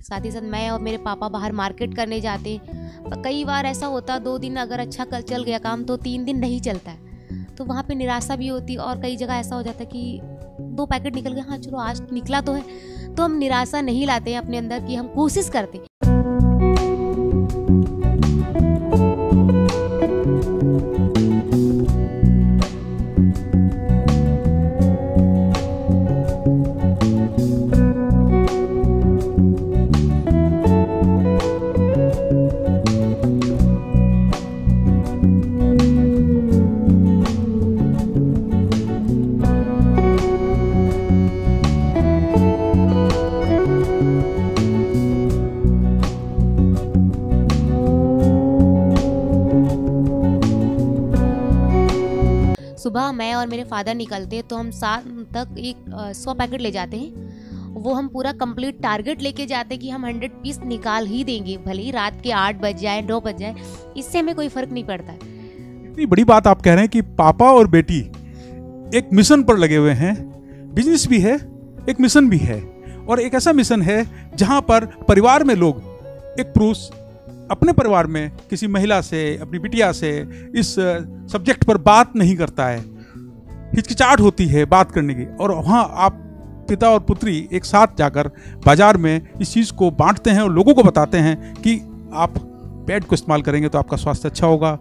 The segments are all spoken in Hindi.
साथ ही साथ मैं और मेरे पापा बाहर मार्केट करने जाते। कई बार ऐसा होता 2 दिन अगर अच्छा कल चल गया काम तो 3 दिन नहीं चलता है, तो वहाँ पे निराशा भी होती। और कई जगह ऐसा हो जाता है कि 2 पैकेट निकल गए, हाँ चलो आज निकला तो है, तो हम निराशा नहीं लाते हैं अपने अंदर कि हम कोशिश करते। सुबह मैं और मेरे फादर निकलते तो हम शाम तक 100 पैकेट ले जाते हैं। वो हम पूरा कंप्लीट टारगेट लेके जाते कि हम 100 पीस निकाल ही देंगे, भले ही रात के 8 बज जाए 9 बज जाए, इससे हमें कोई फर्क नहीं पड़ता। इतनी बड़ी बात आप कह रहे हैं कि पापा और बेटी एक मिशन पर लगे हुए हैं। बिजनेस भी है, एक मिशन भी है, और एक ऐसा मिशन है जहां पर परिवार में लोग, एक पुरुष अपने परिवार में किसी महिला से, अपनी बिटिया से इस सब्जेक्ट पर बात नहीं करता है, हिचकिचाहट होती है बात करने की, और वहाँ आप पिता और पुत्री एक साथ जाकर बाजार में इस चीज़ को बांटते हैं और लोगों को बताते हैं कि आप पैड को इस्तेमाल करेंगे तो आपका स्वास्थ्य अच्छा होगा।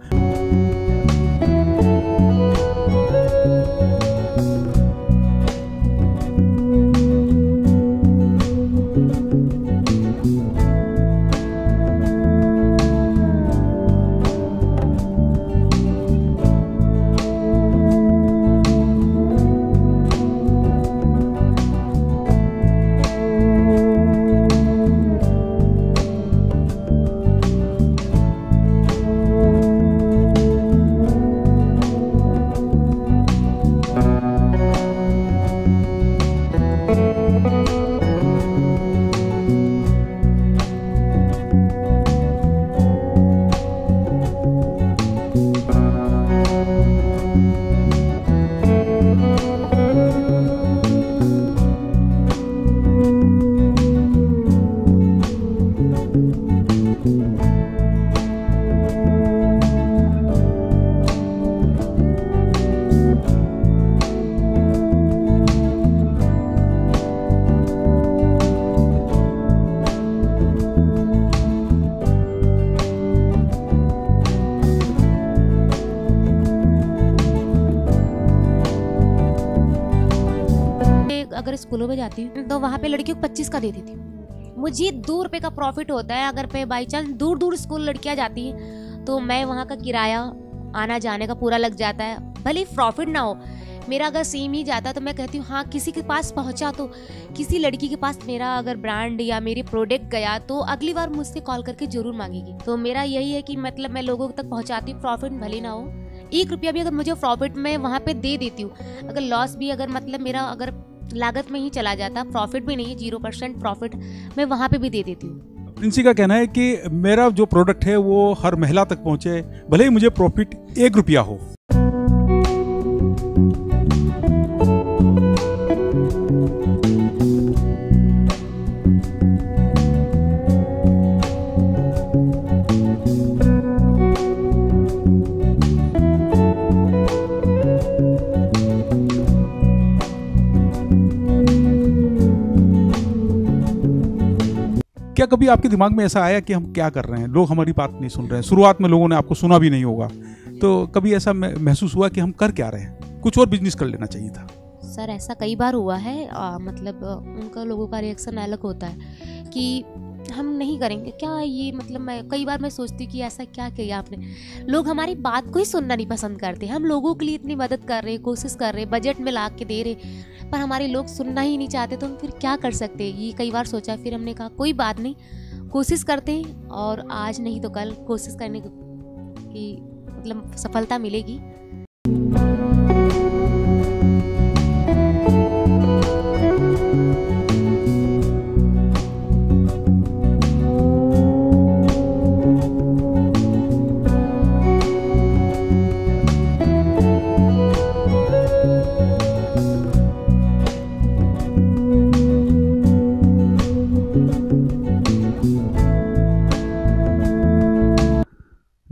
अगर स्कूलों में जाती हूँ तो वहाँ पे लड़कियों को 25 का दे देती हूँ। मुझे 2 रुपए का प्रॉफिट होता है। अगर पे बाई चांस दूर दूर स्कूल लड़कियाँ जाती हैं तो मैं वहाँ का किराया आना जाने का पूरा लग जाता है। भले ही प्रॉफिट ना हो, मेरा अगर सेम ही जाता तो मैं कहती हूँ हाँ किसी के पास पहुँचा, तो किसी लड़की के पास मेरा अगर ब्रांड या मेरी प्रोडक्ट गया तो अगली बार मुझसे कॉल करके जरूर मांगेगी। तो मेरा यही है कि मतलब मैं लोगों तक पहुँचाती हूँ, प्रॉफिट भले ना हो, 1 रुपया भी अगर मुझे प्रॉफिट में वहाँ पे दे देती हूँ। अगर लॉस भी अगर मतलब मेरा अगर लागत में ही चला जाता, प्रॉफिट भी नहीं है, 0% प्रॉफिट मैं वहाँ पे भी दे देती हूँ। प्रिंसी का कहना है कि मेरा जो प्रोडक्ट है वो हर महिला तक पहुँचे, भले ही मुझे प्रॉफिट 1 रुपया हो। क्या कभी आपके दिमाग में ऐसा आया कि हम क्या कर रहे हैं, लोग हमारी बात नहीं सुन रहे हैं? शुरुआत में लोगों ने आपको सुना भी नहीं होगा, तो कभी ऐसा महसूस हुआ कि हम कर क्या रहे हैं, कुछ और बिजनेस कर लेना चाहिए था? सर ऐसा कई बार हुआ है। मतलब उनका लोगों का रिएक्शन अलग होता है कि हम नहीं करेंगे क्या ये, मतलब मैं कई बार मैं सोचती कि ऐसा क्या किया आपने। लोग हमारी बात को ही सुनना नहीं पसंद करते। हम लोगों के लिए इतनी मदद कर रहे, कोशिश कर रहे, बजट में ला के दे रहे, पर हमारे लोग सुनना ही नहीं चाहते, तो हम फिर क्या कर सकते। ये कई बार सोचा, फिर हमने कहा कोई बात नहीं, कोशिश करते हैं, और आज नहीं तो कल कोशिश करने की मतलब सफलता मिलेगी।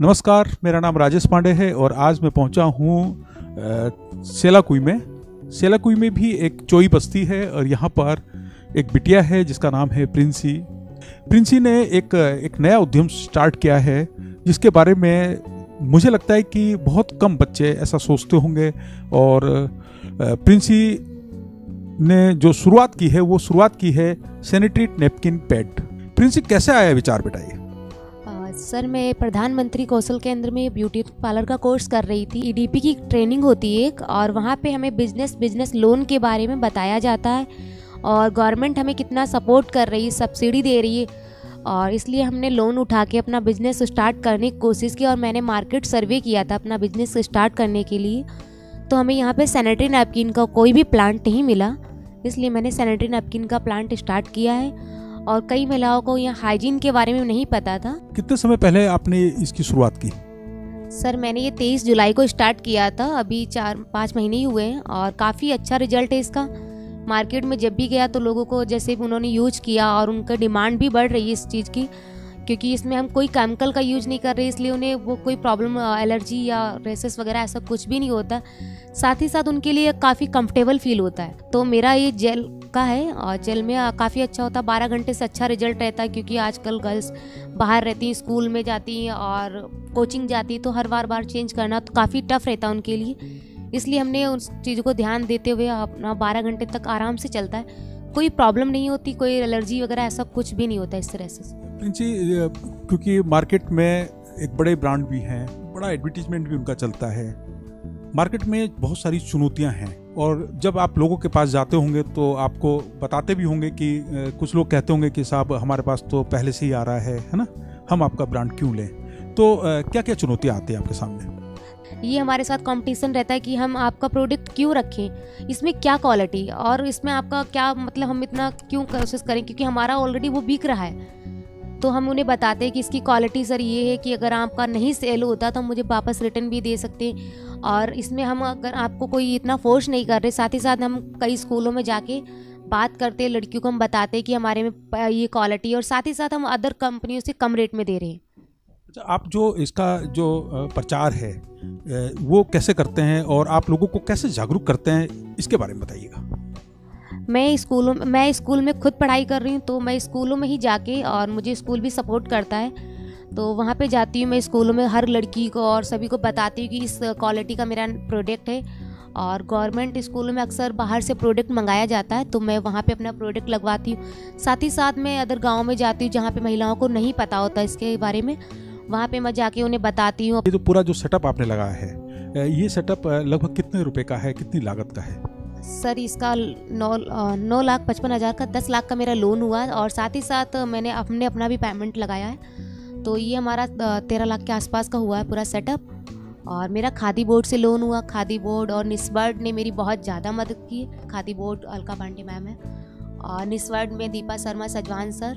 नमस्कार, मेरा नाम राजेश पांडे है और आज मैं पहुंचा हूं सेलाकुई में। सेलाकुई में भी एक चोई बस्ती है और यहाँ पर एक बिटिया है जिसका नाम है प्रिंसी। प्रिंसी ने एक नया उद्यम स्टार्ट किया है जिसके बारे में मुझे लगता है कि बहुत कम बच्चे ऐसा सोचते होंगे। और प्रिंसी ने जो शुरुआत की है वो शुरुआत की है सैनिटरी नैपकिन पैड। प्रिंसी, कैसे आया विचार बेटा ये? सर, मैं प्रधानमंत्री कौशल केंद्र में ब्यूटी पार्लर का कोर्स कर रही थी। ईडीपी की ट्रेनिंग होती है एक, और वहाँ पे हमें बिजनेस लोन के बारे में बताया जाता है और गवर्नमेंट हमें कितना सपोर्ट कर रही है, सब्सिडी दे रही है, और इसलिए हमने लोन उठा के अपना बिजनेस स्टार्ट करने की कोशिश की। और मैंने मार्केट सर्वे किया था अपना बिजनेस स्टार्ट करने के लिए, तो हमें यहाँ पे सैनिटरी नैपकिन का कोई भी प्लांट नहीं मिला, इसलिए मैंने सैनिटरी नैपकिन का प्लांट स्टार्ट किया है। और कई महिलाओं को यहाँ हाइजीन के बारे में नहीं पता था। कितने समय पहले आपने इसकी शुरुआत की? सर, मैंने ये 23 जुलाई को स्टार्ट किया था, अभी 4-5 महीने ही हुए हैं और काफ़ी अच्छा रिजल्ट है इसका। मार्केट में जब भी गया तो लोगों को जैसे उन्होंने यूज किया और उनका डिमांड भी बढ़ रही है इस चीज़ की, क्योंकि इसमें हम कोई केमिकल का यूज नहीं कर रहे, इसलिए उन्हें वो कोई प्रॉब्लम, एलर्जी या रेसेस वगैरह ऐसा कुछ भी नहीं होता। साथ ही साथ उनके लिए काफ़ी कंफर्टेबल फील होता है। तो मेरा ये जेल का है और जेल में काफ़ी अच्छा होता है, 12 घंटे से अच्छा रिजल्ट रहता है, क्योंकि आजकल गर्ल्स बाहर रहती हैं, स्कूल में जाती हैं और कोचिंग जाती हैं, तो हर बार चेंज करना तो काफ़ी टफ रहता है उनके लिए। इसलिए हमने उस चीज़ को ध्यान देते हुए अपना 12 घंटे तक आराम से चलता है, कोई प्रॉब्लम नहीं होती, कोई एलर्जी वगैरह ऐसा कुछ भी नहीं होता इस तरह से। जी, क्योंकि मार्केट में एक बड़े ब्रांड भी हैं, बड़ा एडवर्टीजमेंट भी उनका चलता है, मार्केट में बहुत सारी चुनौतियां हैं, और जब आप लोगों के पास जाते होंगे तो आपको बताते भी होंगे कि कुछ लोग कहते होंगे कि साहब हमारे पास तो पहले से ही आ रहा है ना, हम आपका ब्रांड क्यों लें? तो क्या क्या चुनौतियां आती हैं आपके सामने? ये हमारे साथ कंपटीशन रहता है कि हम आपका प्रोडक्ट क्यों रखें, इसमें क्या क्वालिटी और इसमें आपका क्या मतलब, हम इतना क्यों कोशिश करें, क्योंकि हमारा ऑलरेडी वो बिक रहा है। तो हम उन्हें बताते हैं कि इसकी क्वालिटी सर ये है कि अगर आपका नहीं सेल होता तो हम मुझे वापस रिटर्न भी दे सकते हैं, और इसमें हम अगर आपको कोई इतना फोर्स नहीं कर रहे। साथ ही साथ हम कई स्कूलों में जाके बात करते हैं, लड़कियों को हम बताते हैं कि हमारे में ये क्वालिटी, और साथ ही साथ हम अदर कंपनियों से कम रेट में दे रहे हैं। आप जो इसका जो प्रचार है वो कैसे करते हैं और आप लोगों को कैसे जागरूक करते हैं, इसके बारे में बताइएगा। मैं स्कूल में खुद पढ़ाई कर रही हूँ, तो मैं स्कूलों में ही जाके, और मुझे स्कूल भी सपोर्ट करता है, तो वहाँ पे जाती हूँ मैं स्कूलों में, हर लड़की को और सभी को बताती हूँ कि इस क्वालिटी का मेरा प्रोडक्ट है। और गवर्नमेंट स्कूलों में अक्सर बाहर से प्रोडक्ट मंगाया जाता है, तो मैं वहाँ पे अपना प्रोडक्ट लगवाती हूँ। साथ ही साथ मैं अदर गाँव में जाती हूँ जहाँ पे महिलाओं को नहीं पता होता इसके बारे में, वहाँ पे मैं जाके उन्हें बताती हूँ। ये जो पूरा जो सेटअप आपने लगाया है, ये सेटअप लगभग कितने रुपए का है, कितनी लागत का है? सर, इसका 9,55,000 का 10 लाख का मेरा लोन हुआ, और साथ ही साथ हमने अपना भी पेमेंट लगाया है, तो ये हमारा 13 लाख के आसपास का हुआ है पूरा सेटअप। और मेरा खादी बोर्ड से लोन हुआ, खादी बोर्ड और निस्वर्ड ने मेरी बहुत ज़्यादा मदद की। खादी बोर्ड अलका पांडे मैम है, और निस्वर्ड में दीपा शर्मा, सजवान सर,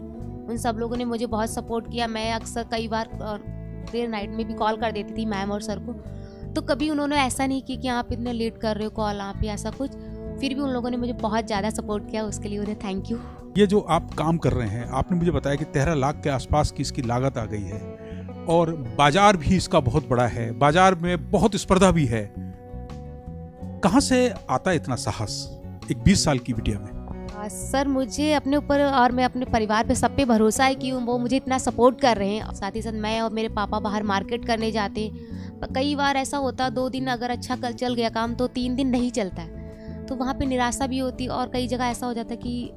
उन सब लोगों ने मुझे बहुत सपोर्ट किया। मैं अक्सर कई बार देर नाइट में भी कॉल कर देती थी मैम और सर को, तो कभी उन्होंने ऐसा नहीं किया कि आप इतने लेट कर रहे हो कॉल, आप ही ऐसा कुछ, फिर भी उन लोगों ने मुझे बहुत ज़्यादा सपोर्ट किया, उसके लिए उन्हें थैंक यू। ये जो आप काम कर रहे हैं, आपने मुझे बताया कि 13 लाख के आसपास की इसकी लागत आ गई है, और बाजार भी इसका बहुत बड़ा है, बाजार में बहुत स्पर्धा भी है। कहाँ से आता है इतना साहस एक 20 साल की बिटिया में? सर, मुझे अपने ऊपर और मैं अपने परिवार पे सब पे भरोसा है कि वो मुझे इतना सपोर्ट कर रहे हैं। साथ ही साथ मैं और मेरे पापा बाहर मार्केट करने जाते, कई बार ऐसा होता 2 दिन अगर अच्छा कल चल गया काम तो 3 दिन नहीं चलता है, तो वहाँ पे निराशा भी होती, और कई जगह ऐसा हो जाता है कि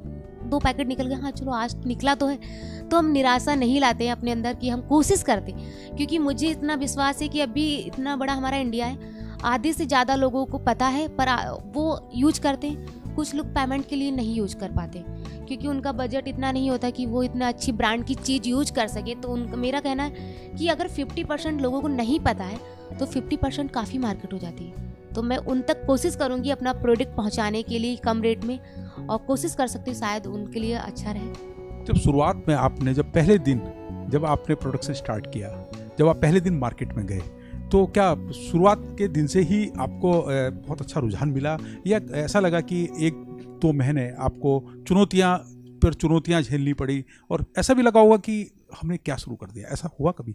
2 पैकेट निकल गए, हाँ चलो आज निकला तो है, तो हम निराशा नहीं लाते हैं अपने अंदर कि हम कोशिश करते, क्योंकि मुझे इतना विश्वास है कि अभी इतना बड़ा हमारा इंडिया है, आधे से ज़्यादा लोगों को पता है, पर वो यूज करते हैं। कुछ लोग पेमेंट के लिए नहीं यूज कर पाते, क्योंकि उनका बजट इतना नहीं होता कि वो इतना अच्छी ब्रांड की चीज़ यूज कर सके। तो मेरा कहना है कि अगर 50% लोगों को नहीं पता है तो 50% काफ़ी मार्केट हो जाती है। तो मैं उन तक कोशिश करूँगी अपना प्रोडक्ट पहुँचाने के लिए कम रेट में, और कोशिश कर सकती हूँ शायद उनके लिए अच्छा रहे। जब शुरुआत में आपने पहले दिन जब आपने प्रोडक्शन स्टार्ट किया, जब आप पहले दिन मार्केट में गए, तो क्या शुरुआत के दिन से ही आपको बहुत अच्छा रुझान मिला, या ऐसा लगा कि 1-2 महीने आपको चुनौतियाँ झेलनी पड़ी, और ऐसा भी लगा होगा कि हमने क्या शुरू कर दिया, ऐसा हुआ कभी?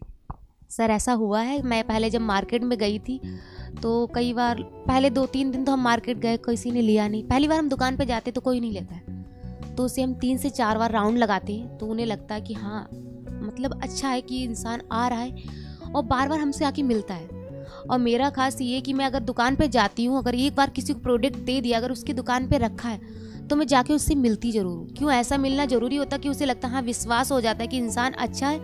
सर ऐसा हुआ है, मैं पहले जब मार्केट में गई थी तो कई बार पहले 2-3 दिन तो हम मार्केट गए, किसी ने लिया नहीं। पहली बार हम दुकान पे जाते तो कोई नहीं लेता है, तो उसे हम 3 से 4 बार राउंड लगाते हैं तो उन्हें लगता है कि हाँ मतलब अच्छा है कि इंसान आ रहा है और बार बार हमसे आके मिलता है। और मेरा खास ये कि मैं अगर दुकान पे जाती हूँ, अगर एक बार किसी को प्रोडक्ट दे दिया, अगर उसकी दुकान पे रखा है तो मैं जाके उससे मिलती ज़रूर हूँ। क्यों ऐसा मिलना ज़रूरी होता है कि उसे लगता है हाँ विश्वास हो जाता है कि इंसान अच्छा है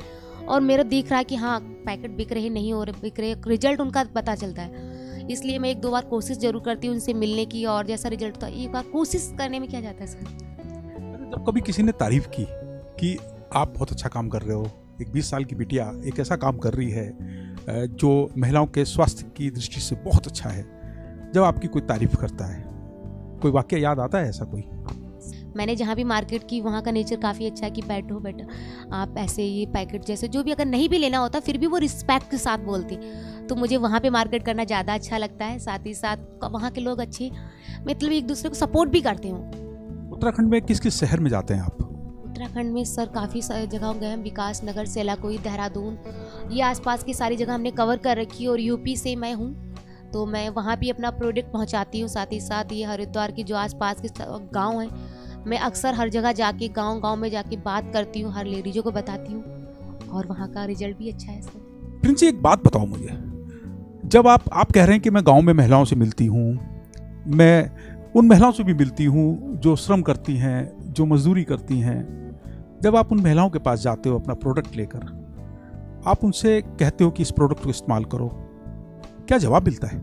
और मेरा दिख रहा है कि हाँ पैकेट बिक रहे नहीं हो रहे बिक रहे, रिजल्ट उनका पता चलता है। इसलिए मैं 1-2 बार कोशिश ज़रूर करती हूँ उनसे मिलने की, और जैसा रिजल्ट होता है एक बार कोशिश करने में क्या जाता है सर। जब कभी किसी ने तारीफ की कि आप बहुत अच्छा काम कर रहे हो, एक 20 साल की बिटिया एक ऐसा काम कर रही है जो महिलाओं के स्वास्थ्य की दृष्टि से बहुत अच्छा है, जब आपकी कोई तारीफ करता है, कोई वाक्य याद आता है ऐसा कोई? मैंने जहाँ भी मार्केट की वहाँ का नेचर काफ़ी अच्छा है कि बैठो बेटा आप ऐसे ये पैकेट जैसे जो भी अगर नहीं भी लेना होता फिर भी वो रिस्पेक्ट के साथ बोलती, तो मुझे वहाँ पे मार्केट करना ज़्यादा अच्छा लगता है। साथ ही साथ वहाँ के लोग अच्छे मतलब एक दूसरे को सपोर्ट भी करते हो। उत्तराखंड में किस किस शहर में जाते हैं आप? उत्तराखंड में सर काफ़ी जगह गए हैं, विकास नगर, सेलाकोई, देहरादून, ये आसपास की सारी जगह हमने कवर कर रखी है। और यूपी से मैं हूँ तो मैं वहाँ भी अपना प्रोडक्ट पहुँचाती हूँ। साथ ही साथ ये हरिद्वार की जो आसपास के गांव हैं, मैं अक्सर हर जगह जाके गांव में जाके बात करती हूँ, हर लेडीज़ों को बताती हूँ और वहाँ का रिजल्ट भी अच्छा है सर। प्रिंस जी एक बात बताओ मुझे, जब आप कह रहे हैं कि मैं गांव में महिलाओं से मिलती हूँ, मैं उन महिलाओं से भी मिलती हूँ जो श्रम करती हैं, जो मजदूरी करती हैं, जब आप उन महिलाओं के पास जाते हो अपना प्रोडक्ट लेकर, आप उनसे कहते हो कि इस प्रोडक्ट को इस्तेमाल करो, क्या जवाब मिलता है?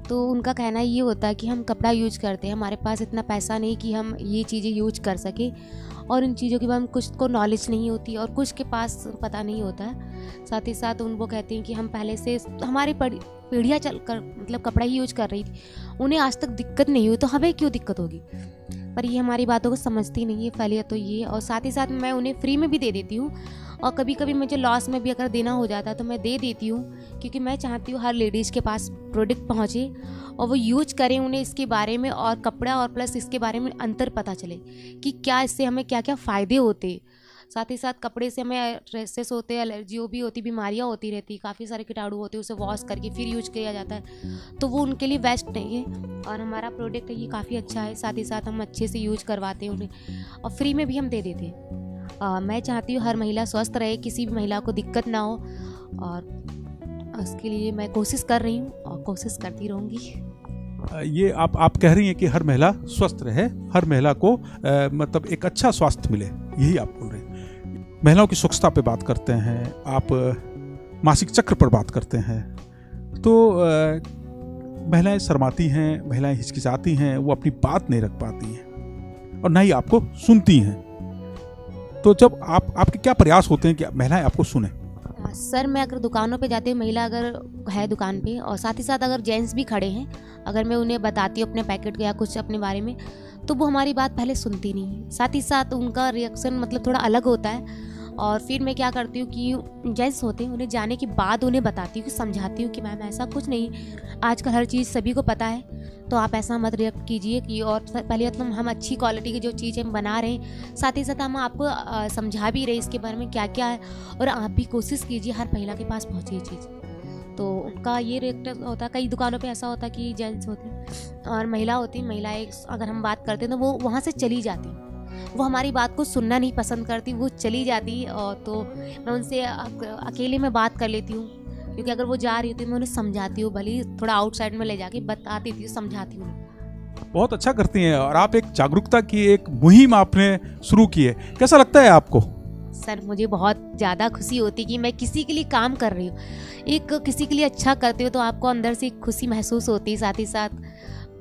तो उनका कहना ये होता है कि हम कपड़ा यूज करते हैं, हमारे पास इतना पैसा नहीं कि हम ये चीज़ें यूज कर सके, और इन चीज़ों के बारे में कुछ को नॉलेज नहीं होती और कुछ के पास पता नहीं होता है। साथ ही साथ उनको कहते हैं कि हम पहले से हमारी पीढ़ियाँ चल कर मतलब कपड़ा ही यूज कर रही थी, उन्हें आज तक दिक्कत नहीं हुई तो हमें क्यों दिक्कत होगी। पर ये हमारी बातों को समझती नहीं है पहले तो ये। और साथ ही साथ मैं उन्हें फ्री में भी दे देती हूँ, और कभी कभी मुझे लॉस में भी अगर देना हो जाता है तो मैं दे देती हूँ, क्योंकि मैं चाहती हूँ हर लेडीज़ के पास प्रोडक्ट पहुँचे और वो यूज करें, उन्हें इसके बारे में और कपड़ा और प्लस इसके बारे में अंतर पता चले कि क्या इससे हमें क्या क्या फ़ायदे होते। साथ ही साथ कपड़े से हमें रेसेस होते, एलर्जी भी होती, बीमारियाँ होती रहती, काफ़ी सारे कीटाणु होते, उसे वॉश करके फिर यूज किया जाता है, तो वो उनके लिए बेस्ट नहीं है। और हमारा प्रोडक्ट ये काफ़ी अच्छा है, साथ ही साथ हम अच्छे से यूज करवाते हैं उन्हें और फ्री में भी हम दे देते हैं। मैं चाहती हूँ हर महिला स्वस्थ रहे, किसी भी महिला को दिक्कत ना हो, और उसके लिए मैं कोशिश कर रही हूँ और कोशिश करती रहूँगी। ये आप कह रही हैं कि हर महिला स्वस्थ रहे, हर महिला को मतलब एक अच्छा स्वास्थ्य मिले, यही आप बोल रहे हैं। महिलाओं की स्वच्छता पे बात करते हैं आप, मासिक चक्र पर बात करते हैं, तो महिलाएं शर्माती हैं, महिलाएं हिचकिचाती हैं, वो अपनी बात नहीं रख पाती हैं और ना ही आपको सुनती हैं। तो जब आपके क्या प्रयास होते हैं कि महिलाएं आपको सुने? सर मैं अगर दुकानों पे जाती हूँ, महिला अगर है दुकान पे और साथ ही साथ अगर जेंट्स भी खड़े हैं, अगर मैं उन्हें बताती हूँ अपने पैकेट या कुछ अपने बारे में, तो वो हमारी बात पहले सुनती नहीं है। साथ ही साथ उनका रिएक्शन मतलब थोड़ा अलग होता है, और फिर मैं क्या करती हूँ कि जेंट्स होते हैं उन्हें जाने के बाद उन्हें बताती हूँ कि समझाती हूँ कि मैम ऐसा कुछ नहीं, आजकल हर चीज़ सभी को पता है, तो आप ऐसा मत रिएक्ट कीजिए कि, और पहले मतलब हम अच्छी क्वालिटी की जो चीज़ हम बना रहे हैं, साथ ही साथ हम आपको समझा भी रहे इसके बारे में क्या क्या है, और आप भी कोशिश कीजिए हर महिला के पास पहुँचे ये चीज़। तो उनका ये रिएक्ट होता है। कई दुकानों पे ऐसा होता है कि जेंट्स होते हैं और महिला होती है, महिलाएं अगर हम बात करते हैं तो वो वहाँ से चली जाती, वो हमारी बात को सुनना नहीं पसंद करती, वो चली जाती। और तो मैं उनसे अकेले में बात कर लेती हूँ, क्योंकि अगर वो जा रही होती है मैं उन्हें समझाती हूँ, भले थोड़ा आउटसाइड में ले जाके बताती थी, समझाती हूँ। बहुत अच्छा करती हैं, और आप एक जागरूकता की एक मुहिम आपने शुरू की है, कैसा लगता है आपको? सर मुझे बहुत ज़्यादा खुशी होती है कि मैं किसी के लिए काम कर रही हूँ, एक किसी के लिए अच्छा करती हूँ तो आपको अंदर से खुशी महसूस होती है। साथ ही साथ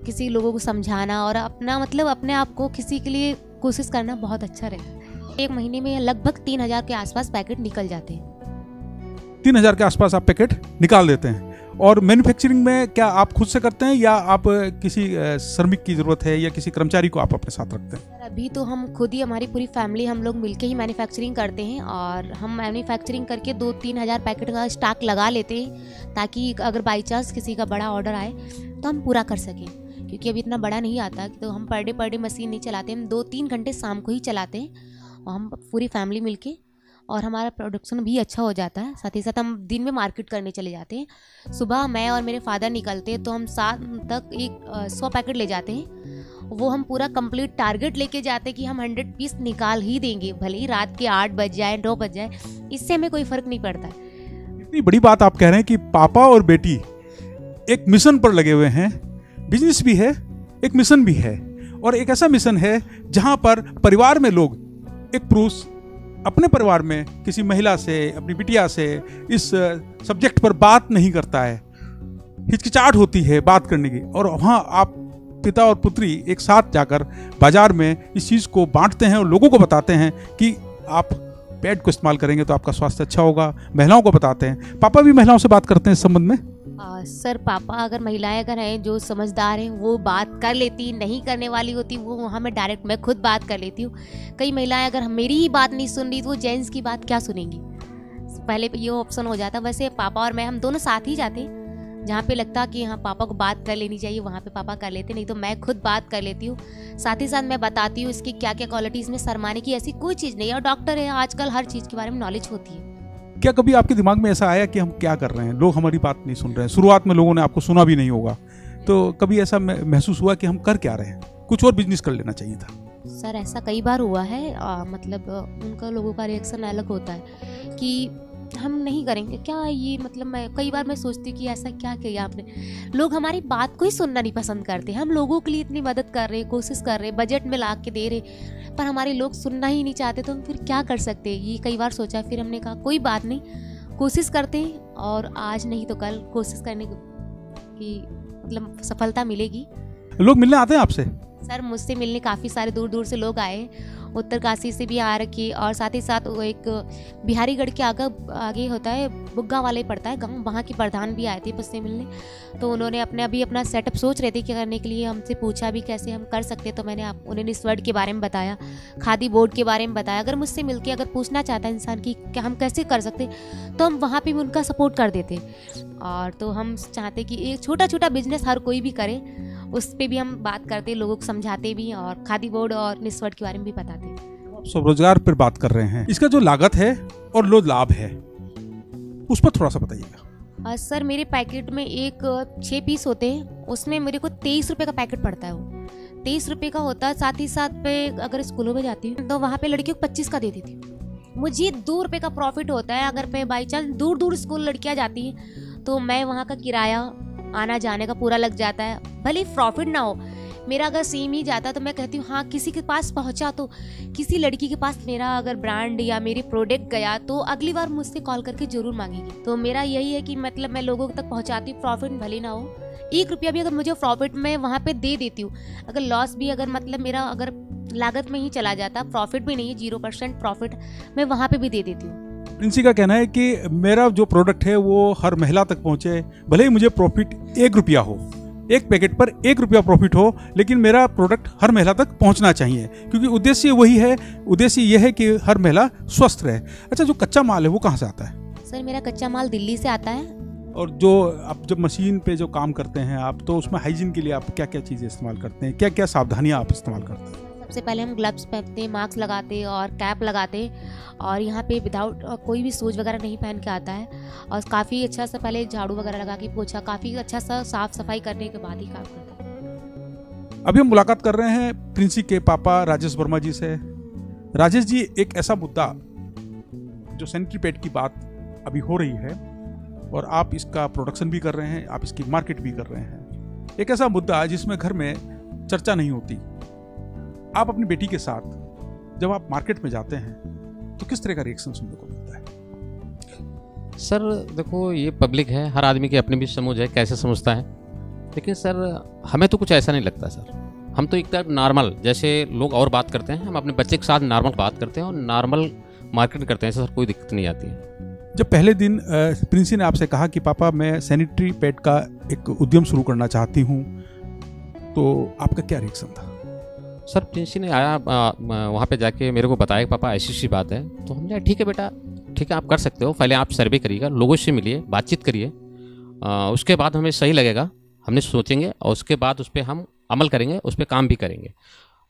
किसी लोगों को समझाना और अपना मतलब अपने आप को किसी के लिए कोशिश करना बहुत अच्छा रहता है। एक महीने में लगभग 3000 के आसपास पैकेट निकल जाते हैं। 3000 के आसपास आप पैकेट निकाल देते हैं। और मैन्युफैक्चरिंग में क्या आप खुद से करते हैं या आप किसी श्रमिक की ज़रूरत है या किसी कर्मचारी को आप अपने साथ रखते हैं? अभी तो हम खुद ही, हमारी पूरी फैमिली हम लोग मिलके ही मैन्युफैक्चरिंग करते हैं, और हम मैन्युफैक्चरिंग करके 2-3 हज़ार पैकेट का स्टॉक लगा लेते हैं, ताकि अगर बाई चांस किसी का बड़ा ऑर्डर आए तो हम पूरा कर सकें। क्योंकि अभी इतना बड़ा नहीं आता, तो हम पर डे मशीन नहीं चलाते, हम 2-3 घंटे शाम को ही चलाते हैं, और हम पूरी फैमिली मिलके और हमारा प्रोडक्शन भी अच्छा हो जाता है। साथ ही साथ हम दिन में मार्केट करने चले जाते हैं। सुबह मैं और मेरे फादर निकलते हैं तो हम 7 तक 100 पैकेट ले जाते हैं। वो हम पूरा कंप्लीट टारगेट लेके जाते हैं कि हम 100 पीस निकाल ही देंगे, भले ही रात के 8 बज जाए 9 बज जाए, इससे हमें कोई फ़र्क नहीं पड़ता है। इतनी बड़ी बात आप कह रहे हैं कि पापा और बेटी एक मिशन पर लगे हुए हैं। बिजनेस भी है, एक मिशन भी है, और एक ऐसा मिशन है जहां पर परिवार में लोग, एक पुरुष अपने परिवार में किसी महिला से, अपनी बिटिया से इस सब्जेक्ट पर बात नहीं करता है, हिचकिचाहट होती है बात करने की, और वहाँ आप पिता और पुत्री एक साथ जाकर बाजार में इस चीज़ को बांटते हैं और लोगों को बताते हैं कि आप पैड को इस्तेमाल करेंगे तो आपका स्वास्थ्य अच्छा होगा। महिलाओं को बताते हैं। पापा भी महिलाओं से बात करते हैं इस संबंध में? सर पापा अगर महिलाएं अगर हैं जो समझदार हैं वो बात कर लेती, नहीं करने वाली होती वो वहाँ मैं डायरेक्ट मैं खुद बात कर लेती हूँ। कई महिलाएं अगर मेरी ही बात नहीं सुन रही तो वो जेंट्स की बात क्या सुनेंगी, पहले ये ऑप्शन हो जाता। वैसे पापा और मैं हम दोनों साथ ही जाते, जहाँ पे लगता कि हाँ पापा को बात कर लेनी चाहिए वहाँ पे पापा कर लेते, नहीं तो मैं खुद बात कर लेती हूँ। साथ ही साथ मैं बताती हूँ इसकी क्या क्या क्वालिटीज़ में शर्माने की ऐसी कोई चीज़ नहीं है, और डॉक्टर है आजकल हर चीज़ के बारे में नॉलेज होती है। क्या कभी आपके दिमाग में ऐसा आया कि हम क्या कर रहे हैं, लोग हमारी बात नहीं सुन रहे हैं? शुरुआत में लोगों ने आपको सुना भी नहीं होगा, तो कभी ऐसा महसूस हुआ कि हम कर क्या रहे हैं, कुछ और बिजनेस कर लेना चाहिए था? सर ऐसा कई बार हुआ है। मतलब उनका लोगों का रिएक्शन अलग होता है कि हम नहीं करेंगे क्या ये, मतलब मैं कई बार मैं सोचती हूँ कि ऐसा क्या किया आपने। लोग हमारी बात को ही सुनना नहीं पसंद करते। हम लोगों के लिए इतनी मदद कर रहे हैं, कोशिश कर रहे हैं, बजट में ला के दे रहे, पर हमारे लोग सुनना ही नहीं चाहते, तो हम फिर क्या कर सकते हैं। ये कई बार सोचा, फिर हमने कहा कोई बात नहीं, कोशिश करते हैं, और आज नहीं तो कल कोशिश करने की मतलब सफलता मिलेगी। लोग मिलने आते हैं आपसे? सर मुझसे मिलने काफ़ी सारे दूर दूर से लोग आए, उत्तरकाशी से भी आ रखी, और साथ ही साथ वो एक बिहारीगढ़ के आगे होता है, बुग्गा वाले पड़ता है गांव, वहाँ के प्रधान भी आए थे मुझसे मिलने। तो उन्होंने अपना सेटअप सोच रहे थे कि करने के लिए, हमसे पूछा भी कैसे हम कर सकते, तो मैंने उन्हें इस वर्ड के बारे में बताया, खादी बोर्ड के बारे में बताया। अगर मुझसे मिलके अगर पूछना चाहता है इंसान कि क्या हम कैसे कर सकते, तो हम वहाँ पर भी उनका सपोर्ट कर देते। और तो हम चाहते कि एक छोटा छोटा बिजनेस हर कोई भी करे, उस पर भी हम बात करते, लोगों को समझाते भी, और खादी बोर्ड और निस्वर्ड के बारे में भी बताते। आप स्वरोजगार पर बात कर रहे हैं, इसका जो लागत है और जो लाभ है उस पर थोड़ा सा बताइएगा। सर मेरे पैकेट में 6 पीस होते हैं, उसमें मेरे को 23 रुपये का पैकेट पड़ता है। वो 23 रुपये का होता है। साथ ही साथ पे अगर स्कूलों में जाती हूँ तो वहाँ पे लड़कियों को 25 का दे देती हूँ। मुझे 2 रुपये का प्रॉफिट होता है। अगर पे बाई चांस दूर दूर स्कूल लड़कियाँ जाती हैं तो मैं वहाँ का किराया आना जाने का पूरा लग जाता है। भले ही प्रॉफिट ना हो, मेरा अगर सेम ही जाता तो मैं कहती हूँ हाँ किसी के पास पहुँचा, तो किसी लड़की के पास मेरा अगर ब्रांड या मेरे प्रोडक्ट गया तो अगली बार मुझसे कॉल करके जरूर मांगेगी। तो मेरा यही है कि मतलब मैं लोगों तक पहुँचाती हूँ, प्रॉफिट भले ना हो, 1 रुपया भी अगर मुझे प्रॉफिट में वहाँ पे दे देती हूँ। अगर लॉस भी अगर मतलब मेरा अगर लागत में ही चला जाता, प्रॉफिट भी नहीं है, 0% प्रॉफिट मैं वहाँ पे भी दे देती हूँ। प्रिंसी का कहना है कि मेरा जो प्रोडक्ट है वो हर महिला तक पहुंचे, भले ही मुझे प्रॉफिट 1 रुपया हो, एक पैकेट पर 1 रुपया प्रॉफिट हो, लेकिन मेरा प्रोडक्ट हर महिला तक पहुंचना चाहिए, क्योंकि उद्देश्य वही है। उद्देश्य यह है कि हर महिला स्वस्थ रहे। अच्छा, जो कच्चा माल है वो कहाँ से आता है? सर मेरा कच्चा माल दिल्ली से आता है। और जो आप जब मशीन पे जो काम करते हैं आप, तो उसमें हाइजीन के लिए आप क्या क्या चीज़ें इस्तेमाल करते हैं, क्या क्या सावधानियाँ आप इस्तेमाल करते हैं? सबसे पहले हम ग्लव्स पहनते, मास्क लगाते और कैप लगाते, और यहाँ पे विदाउट कोई भी शूज वगैरह नहीं पहन के आता है, और काफ़ी अच्छा सा पहले झाड़ू वगैरह लगा के पोछा, काफ़ी अच्छा सा साफ सफाई करने के बाद ही काम करता है। अभी हम मुलाकात कर रहे हैं प्रिंसी के पापा राजेश वर्मा जी से। राजेश जी, एक ऐसा मुद्दा जो सैनिटरी पैड की बात अभी हो रही है, और आप इसका प्रोडक्शन भी कर रहे हैं, आप इसकी मार्केट भी कर रहे हैं, एक ऐसा मुद्दा जिसमें घर में चर्चा नहीं होती। आप अपनी बेटी के साथ जब आप मार्केट में जाते हैं तो किस तरह का रिएक्शन सुनने को मिलता है? सर देखो, ये पब्लिक है, हर आदमी की अपनी भी समझ है कैसे समझता है, लेकिन सर हमें तो कुछ ऐसा नहीं लगता। सर हम तो एकदम नॉर्मल जैसे लोग और बात करते हैं, हम अपने बच्चे के साथ नॉर्मल बात करते हैं और नॉर्मल मार्केट करते हैं। सर कोई दिक्कत नहीं आती है। जब पहले दिन प्रिंसी ने आपसे कहा कि पापा मैं सैनिटरी पैड का एक उद्यम शुरू करना चाहती हूँ, तो आपका क्या रिएक्शन था? सर प्रिंसी ने आया वहाँ पे जाके मेरे को बताया कि पापा ऐसी सी बात है, तो हमने ठीक है बेटा, ठीक है आप कर सकते हो, पहले आप सर्वे करिएगा, लोगों से मिलिए, बातचीत करिए, उसके बाद हमें सही लगेगा हमने सोचेंगे, और उसके बाद उस पर हम अमल करेंगे, उस पर काम भी करेंगे।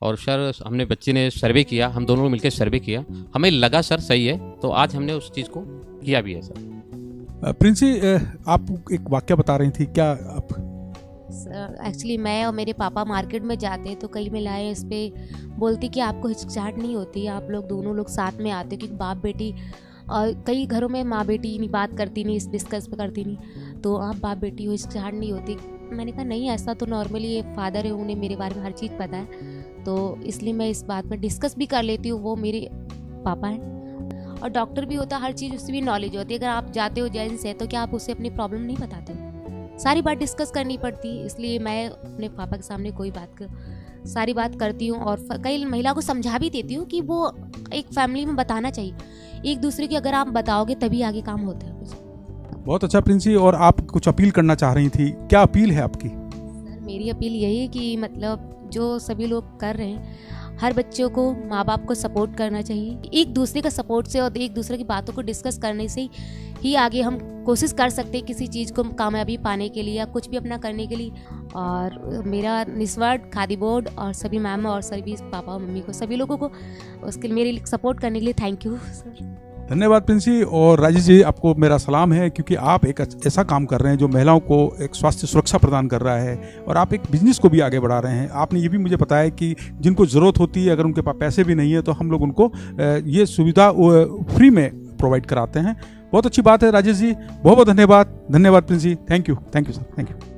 और सर हमने बच्चे ने सर्वे किया, हम दोनों ने मिलकर सर्वे किया, हमें लगा सर सही है, तो आज हमने उस चीज़ को किया भी है सर। प्रिंस जी, आप एक वाक्य बता रही थी, क्या आप? एक्चुअली मैं और मेरे पापा मार्केट में जाते तो कई महिलाएं इस पर बोलती कि आपको हिचकिचाहट नहीं होती, आप लोग दोनों लोग साथ में आते, क्योंकि बाप बेटी और कई घरों में माँ बेटी नहीं बात करती, नहीं डिस्कस करती नहीं, तो आप बाप बेटी हो, हिचकिचाहट नहीं होती। मैंने कहा नहीं, ऐसा तो नॉर्मली ये फादर है, उन्हें मेरे बारे में हर चीज़ पता है, तो इसलिए मैं इस बात में डिस्कस भी कर लेती हूँ। वो मेरे पापा हैं और डॉक्टर भी होता है, हर चीज़ उससे भी नॉलेज होती है। अगर आप जाते हो जेंट्स है तो क्या आप उससे अपनी प्रॉब्लम नहीं बताते हो? सारी बात डिस्कस करनी पड़ती है, इसलिए मैं अपने पापा के सामने कोई बात सारी बात करती हूँ और कई महिला को समझा भी देती हूँ कि वो एक फैमिली में बताना चाहिए एक दूसरे की, अगर आप बताओगे तभी आगे काम होता है। बहुत अच्छा प्रिंस जी, और आप कुछ अपील करना चाह रही थी, क्या अपील है आपकी? सर मेरी अपील यही है कि मतलब जो सभी लोग कर रहे हैं, हर बच्चों को माँ बाप को सपोर्ट करना चाहिए, एक दूसरे का सपोर्ट से और एक दूसरे की बातों को डिस्कस करने से ही आगे हम कोशिश कर सकते हैं किसी चीज़ को कामयाबी पाने के लिए या कुछ भी अपना करने के लिए। और मेरा निस्वार्थ खादी बोर्ड और सभी मैम और सभी पापा और मम्मी को, सभी लोगों को उसके लिए मेरे सपोर्ट करने के लिए थैंक यू सर। धन्यवाद प्रिंस जी। और राजेश जी, आपको मेरा सलाम है, क्योंकि आप एक ऐसा काम कर रहे हैं जो महिलाओं को एक स्वास्थ्य सुरक्षा प्रदान कर रहा है और आप एक बिजनेस को भी आगे बढ़ा रहे हैं। आपने ये भी मुझे बताया कि जिनको ज़रूरत होती है, अगर उनके पास पैसे भी नहीं है तो हम लोग उनको ये सुविधा फ्री में प्रोवाइड कराते हैं। बहुत अच्छी बात है राजेश जी, बहुत बहुत धन्यवाद। धन्यवाद Prince ji, thank you sir, thank you.